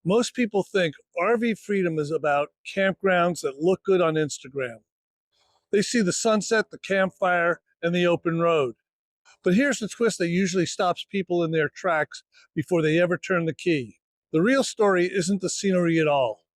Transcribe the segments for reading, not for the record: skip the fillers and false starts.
Most people think RV freedom is about campgrounds that look good on Instagram. They see the sunset, the campfire, and the open road. But here's the twist that usually stops people in their tracks before they ever turn the key. The real story isn't the scenery at all.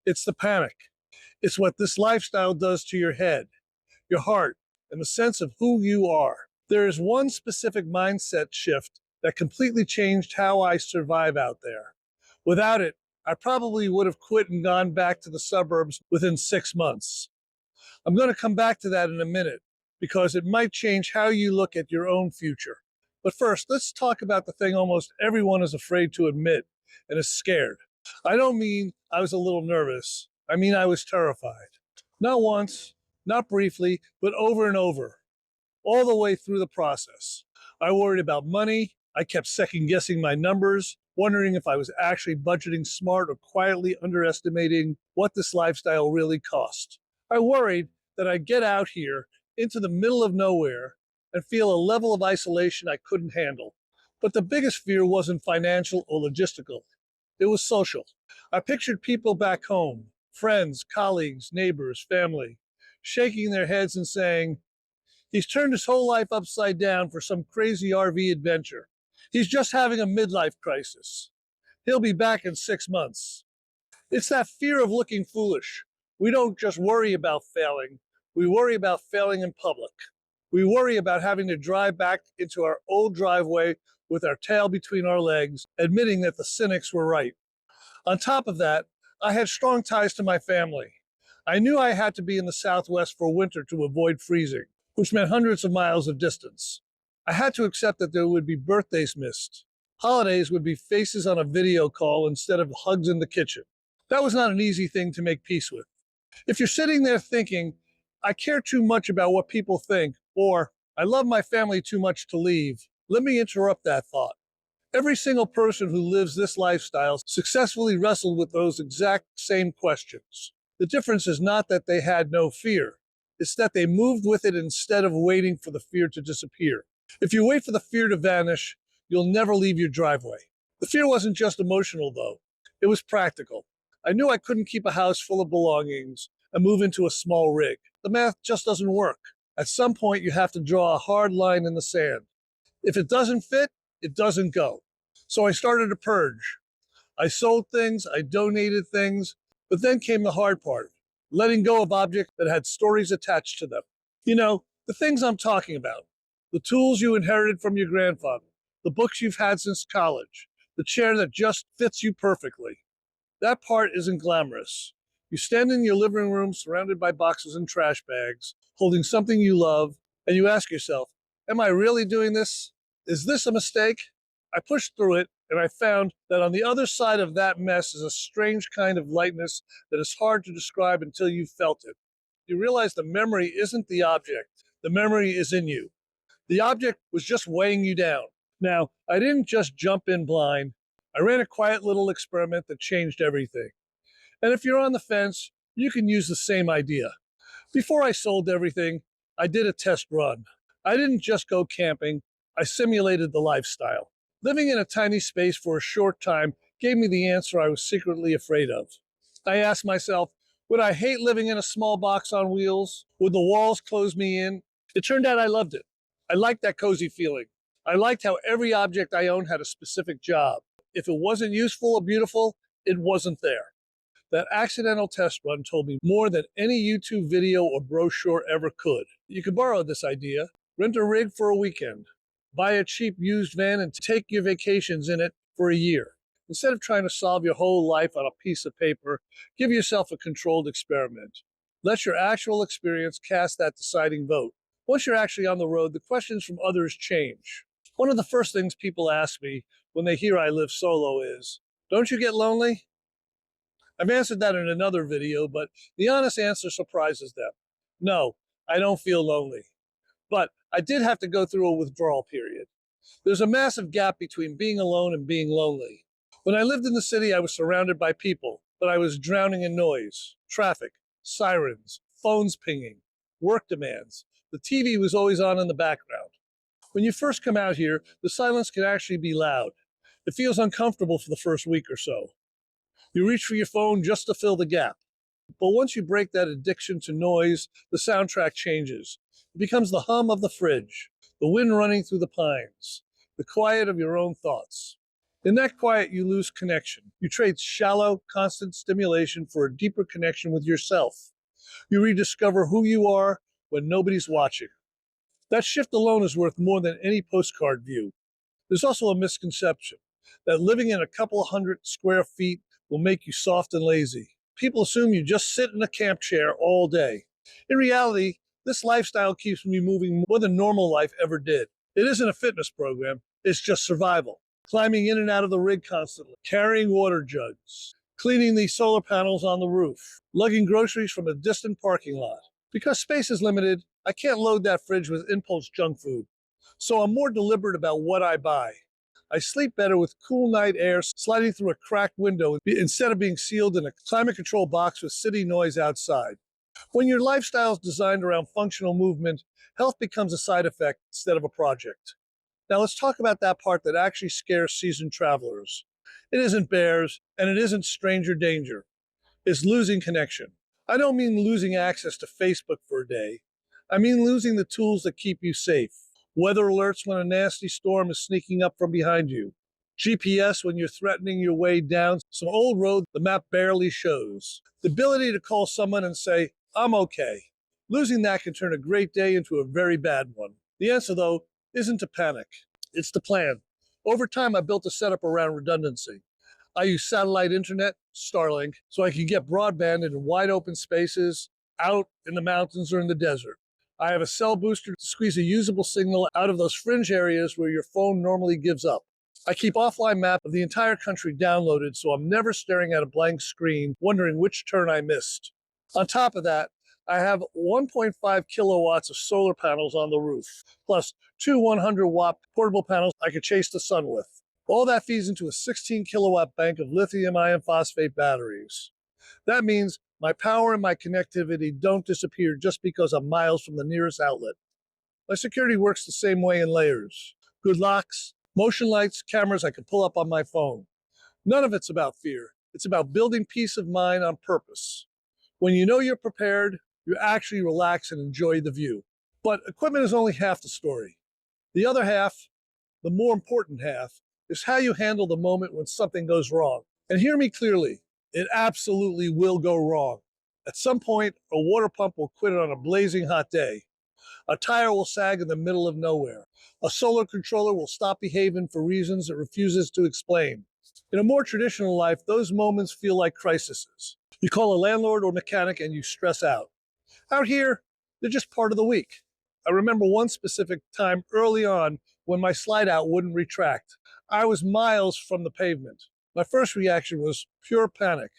It's the panic. It's what this lifestyle does to your head, your heart, and the sense of who you are. There is one specific mindset shift that completely changed how I survive out there. Without it, I probably would have quit and gone back to the suburbs within 6 months. I'm going to come back to that in a minute because it might change how you look at your own future. But first, let's talk about the thing almost everyone is afraid to admit and is scared. I don't mean I was a little nervous. I mean I was terrified. Not once, not briefly, but over and over, all the way through the process. I worried about money. I kept second guessing my numbers, wondering if I was actually budgeting smart or quietly underestimating what this lifestyle really cost. I worried that I'd get out here into the middle of nowhere and feel a level of isolation I couldn't handle. But the biggest fear wasn't financial or logistical. It was social. I pictured people back home, friends, colleagues, neighbors, family, shaking their heads and saying, "He's turned his whole life upside down for some crazy RV adventure. He's just having a midlife crisis. He'll be back in 6 months." It's that fear of looking foolish. We don't just worry about failing, we worry about failing in public. We worry about having to drive back into our old driveway with our tail between our legs, admitting that the cynics were right. On top of that, I had strong ties to my family. I knew I had to be in the Southwest for winter to avoid freezing, which meant hundreds of miles of distance. I had to accept that there would be birthdays missed. Holidays would be faces on a video call instead of hugs in the kitchen. That was not an easy thing to make peace with. If you're sitting there thinking, "I care too much about what people think," or "I love my family too much to leave," let me interrupt that thought. Every single person who lives this lifestyle successfully wrestled with those exact same questions. The difference is not that they had no fear. It's that they moved with it instead of waiting for the fear to disappear. If you wait for the fear to vanish, you'll never leave your driveway. The fear wasn't just emotional, though. It was practical. I knew I couldn't keep a house full of belongings and move into a small rig. The math just doesn't work. At some point, you have to draw a hard line in the sand. If it doesn't fit, it doesn't go. So I started a purge. I sold things, I donated things, but then came the hard part, letting go of objects that had stories attached to them. You know, the things I'm talking about. The tools you inherited from your grandfather, the books you've had since college, the chair that just fits you perfectly. That part isn't glamorous. You stand in your living room surrounded by boxes and trash bags, holding something you love, and you ask yourself, am I really doing this? Is this a mistake? I pushed through it, and I found that on the other side of that mess is a strange kind of lightness that is hard to describe until you've felt it. You realize the memory isn't the object. The memory is in you. The object was just weighing you down. Now, I didn't just jump in blind. I ran a quiet little experiment that changed everything. And if you're on the fence, you can use the same idea. Before I sold everything, I did a test run. I didn't just go camping, I simulated the lifestyle. Living in a tiny space for a short time gave me the answer I was secretly afraid of. I asked myself, would I hate living in a small box on wheels? Would the walls close me in? It turned out I loved it. I liked that cozy feeling. I liked how every object I owned had a specific job. If it wasn't useful or beautiful, it wasn't there. That accidental test run told me more than any YouTube video or brochure ever could. You could borrow this idea, rent a rig for a weekend, buy a cheap used van and take your vacations in it for a year. Instead of trying to solve your whole life on a piece of paper, give yourself a controlled experiment. Let your actual experience cast that deciding vote. Once you're actually on the road, the questions from others change. One of the first things people ask me when they hear I live solo is, don't you get lonely? I've answered that in another video, but the honest answer surprises them. No, I don't feel lonely. But I did have to go through a withdrawal period. There's a massive gap between being alone and being lonely. When I lived in the city, I was surrounded by people, but I was drowning in noise, traffic, sirens, phones pinging, work demands. The TV was always on in the background. When you first come out here, the silence can actually be loud. It feels uncomfortable for the first week or so. You reach for your phone just to fill the gap. But once you break that addiction to noise, the soundtrack changes. It becomes the hum of the fridge, the wind running through the pines, the quiet of your own thoughts. In that quiet, you lose connection. You trade shallow, constant stimulation for a deeper connection with yourself. You rediscover who you are when nobody's watching. That shift alone is worth more than any postcard view. There's also a misconception that living in a couple of hundred square feet will make you soft and lazy. People assume you just sit in a camp chair all day. In reality, this lifestyle keeps me moving more than normal life ever did. It isn't a fitness program, it's just survival. Climbing in and out of the rig constantly, carrying water jugs, cleaning the solar panels on the roof, lugging groceries from a distant parking lot. Because space is limited, I can't load that fridge with impulse junk food. So I'm more deliberate about what I buy. I sleep better with cool night air sliding through a cracked window instead of being sealed in a climate control box with city noise outside. When your lifestyle is designed around functional movement, health becomes a side effect instead of a project. Now let's talk about that part that actually scares seasoned travelers. It isn't bears and it isn't stranger danger. It's losing connection. I don't mean losing access to Facebook for a day. I mean losing the tools that keep you safe. Weather alerts when a nasty storm is sneaking up from behind you. GPS when you're threatening your way down some old road the map barely shows. The ability to call someone and say, I'm okay. Losing that can turn a great day into a very bad one. The answer, though, isn't to panic. It's to plan. Over time, I built a setup around redundancy. I use satellite internet, Starlink, so I can get broadband in wide open spaces, out in the mountains or in the desert. I have a cell booster to squeeze a usable signal out of those fringe areas where your phone normally gives up. I keep offline map of the entire country downloaded so I'm never staring at a blank screen wondering which turn I missed. On top of that, I have 1.5 kilowatts of solar panels on the roof, plus two 100-watt portable panels I could chase the sun with. All that feeds into a 16 kilowatt bank of lithium iron phosphate batteries. That means my power and my connectivity don't disappear just because I'm miles from the nearest outlet. My security works the same way in layers. Good locks, motion lights, cameras I can pull up on my phone. None of it's about fear. It's about building peace of mind on purpose. When you know you're prepared, you actually relax and enjoy the view. But equipment is only half the story. The other half, the more important half, is how you handle the moment when something goes wrong. And hear me clearly, it absolutely will go wrong. At some point, a water pump will quit on a blazing hot day. A tire will sag in the middle of nowhere. A solar controller will stop behaving for reasons it refuses to explain. In a more traditional life, those moments feel like crises. You call a landlord or mechanic and you stress out. Out here, they're just part of the week. I remember one specific time early on when my slide out wouldn't retract. I was miles from the pavement. My first reaction was pure panic.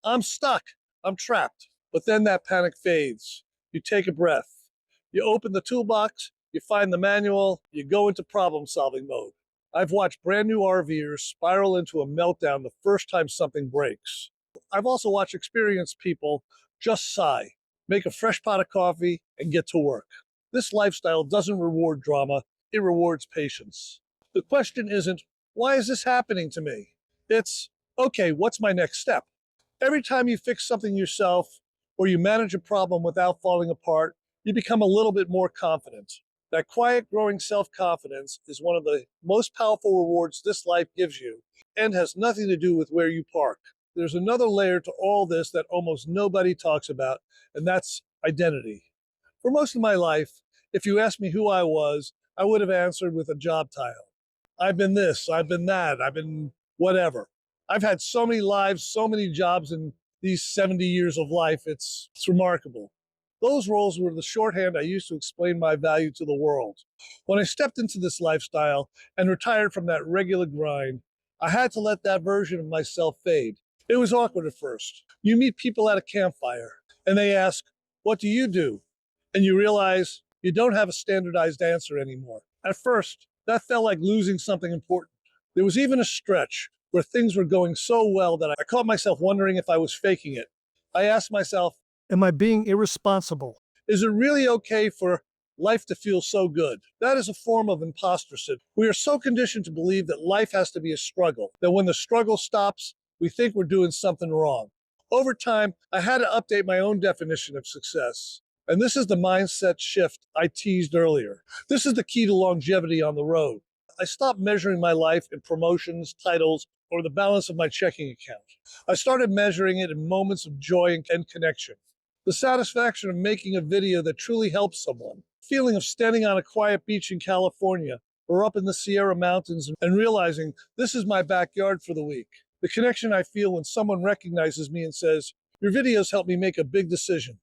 I'm stuck. I'm trapped. But then that panic fades. You take a breath. You open the toolbox, you find the manual, you go into problem-solving mode. I've watched brand new RVers spiral into a meltdown the first time something breaks. I've also watched experienced people just sigh, make a fresh pot of coffee, and get to work. This lifestyle doesn't reward drama, it rewards patience. The question isn't, why is this happening to me? It's, okay, what's my next step? Every time you fix something yourself or you manage a problem without falling apart, you become a little bit more confident. That quiet, growing self-confidence is one of the most powerful rewards this life gives you and has nothing to do with where you park. There's another layer to all this that almost nobody talks about, and that's identity. For most of my life, if you asked me who I was, I would have answered with a job title. I've been this, I've been that, I've been whatever. I've had so many lives, so many jobs in these 70 years of life, it's remarkable. Those roles were the shorthand I used to explain my value to the world. When I stepped into this lifestyle and retired from that regular grind, I had to let that version of myself fade. It was awkward at first. You meet people at a campfire and they ask, what do you do? And you realize you don't have a standardized answer anymore. At first, that felt like losing something important. There was even a stretch where things were going so well that I caught myself wondering if I was faking it. I asked myself, am I being irresponsible? Is it really okay for life to feel so good? That is a form of imposter syndrome. We are so conditioned to believe that life has to be a struggle, that when the struggle stops, we think we're doing something wrong. Over time, I had to update my own definition of success. And this is the mindset shift I teased earlier. This is the key to longevity on the road. I stopped measuring my life in promotions, titles, or the balance of my checking account. I started measuring it in moments of joy and connection. The satisfaction of making a video that truly helps someone, the feeling of standing on a quiet beach in California or up in the Sierra Mountains and realizing this is my backyard for the week. The connection I feel when someone recognizes me and says, "Your videos helped me make a big decision."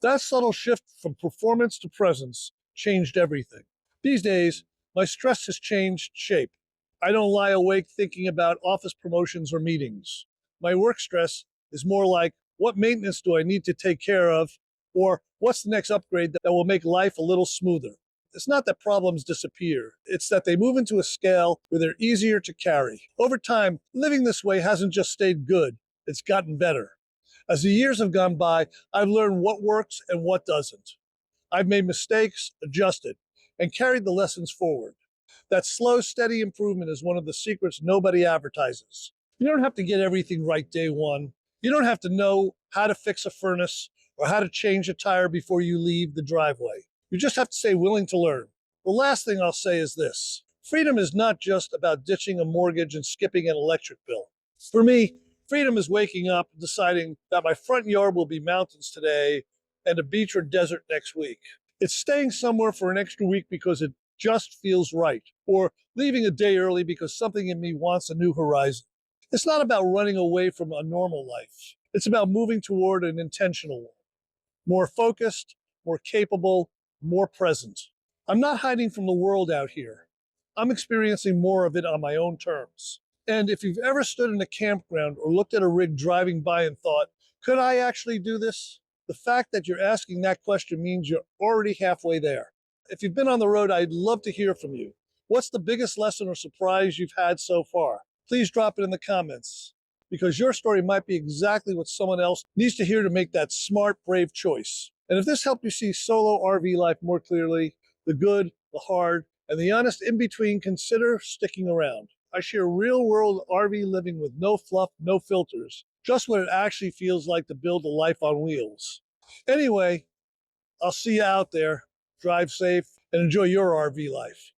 That subtle shift from performance to presence changed everything. These days, my stress has changed shape. I don't lie awake thinking about office promotions or meetings. My work stress is more like, what maintenance do I need to take care of? Or what's the next upgrade that will make life a little smoother? It's not that problems disappear. It's that they move into a scale where they're easier to carry. Over time, living this way hasn't just stayed good, it's gotten better. As the years have gone by, I've learned what works and what doesn't. I've made mistakes, adjusted, and carried the lessons forward. That slow, steady improvement is one of the secrets nobody advertises. You don't have to get everything right day one. You don't have to know how to fix a furnace or how to change a tire before you leave the driveway. You just have to stay willing to learn. The last thing I'll say is this: freedom is not just about ditching a mortgage and skipping an electric bill. For me, freedom is waking up and deciding that my front yard will be mountains today and a beach or desert next week. It's staying somewhere for an extra week because it just feels right, or leaving a day early because something in me wants a new horizon. It's not about running away from a normal life. It's about moving toward an intentional one, more focused, more capable, more present. I'm not hiding from the world out here. I'm experiencing more of it on my own terms. And if you've ever stood in a campground or looked at a rig driving by and thought, could I actually do this? The fact that you're asking that question means you're already halfway there. If you've been on the road, I'd love to hear from you. What's the biggest lesson or surprise you've had so far? Please drop it in the comments, because your story might be exactly what someone else needs to hear to make that smart, brave choice. And if this helped you see solo RV life more clearly, the good, the hard, and the honest in between, consider sticking around. I share real world RV living with no fluff, no filters, just what it actually feels like to build a life on wheels. Anyway, I'll see you out there. Drive safe and enjoy your RV life.